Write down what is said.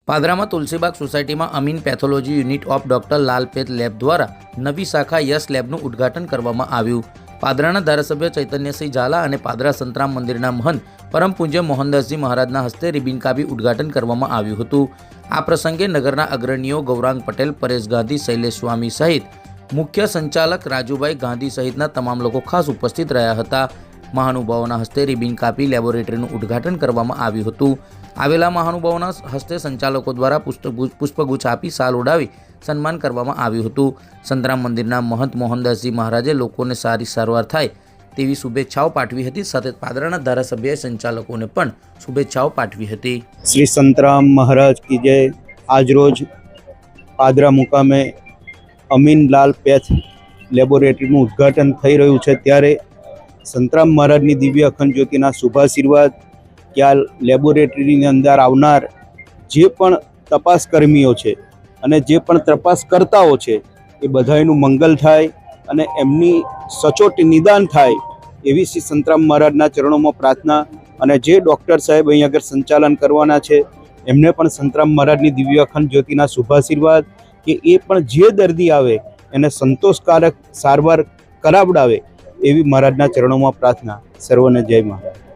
પાદરામાં તુલસીબાગ સોસાયટીમાં Amin pathology unit of doctor Lalpath lab દ્વારા નવી શાખા યસ લેબનું ઉદ્ઘાટન કરવામાં આવ્યું। પાદરાના ધારાસભ્ય ચૈતન્યસિંહ ઝાલા અને પાદરા સંતરામ મંદિરના મહંત પરમ પૂજ્ય મોહનદાસજી મહારાજના હસ્તે રિબિન કાપી ઉદ્ઘાટન કરવામાં આવ્યું હતું। આ પ્રસંગે નગરના અગ્રણીઓ ગૌરાંગ પટેલ, પરેશ ગાંધી, શૈલેષ સ્વામી સહિત મુખ્ય સંચાલક રાજુભાઈ ગાંધી સહિતના તમામ લોકો ખાસ ઉપસ્થિત રહ્યા હતા। મહાનુભાવોના હસ્તે રિબિન કાપી લેબોરેટરીનું ઉદ્ઘાટન કરવામાં આવ્યું હતું। આવેલા મહાનુભાવોના હસ્તે સંચાલકો દ્વારા પુષ્પગુચ્છ આપી શાલ ઉડાવી સન્માન કરવામાં આવ્યું હતું। સંતરામ મંદિરના મહંત મોહનદાસજી મહારાજે લોકોને સારી સારવાર થાય તેવી શુભેચ્છાઓ પાઠવી હતી। સાથે પાદરાના ધારાસભ્યએ સંચાલકોને પણ શુભેચ્છાઓ પાઠવી હતી। શ્રી સંતરામ મહારાજ કી જય। આજરોજ પાદરા મુકામે અમીન લાલ પેથ લેબોરેટરીનું ઉદ્ઘાટન થઈ રહ્યું છે, ત્યારે સંતરામ મહારાજની દિવ્ય અખંડ જ્યોતિના શુભાશીર્વાદ કે આ લેબોરેટરીની અંદર આવનાર જે પણ તપાસકર્મીઓ છે અને જે પણ તપાસકર્તાઓ છે એ બધાનું મંગલ થાય અને એમની સચોટ નિદાન થાય એવી શ્રી સંતરામ મહારાજના ચરણોમાં પ્રાર્થના। અને જે ડૉક્ટર સાહેબ અહીં આગળ સંચાલન કરવાના છે એમને પણ સંતરામ મહારાજની દિવ્ય અખંડ જ્યોતિના શુભાશીર્વાદ કે એ પણ જે દર્દી આવે એને સંતોષકારક સારવાર કરાવડાવે એવી મહારાજના ચરણોમાં પ્રાર્થના। સર્વને જય મહારાજ।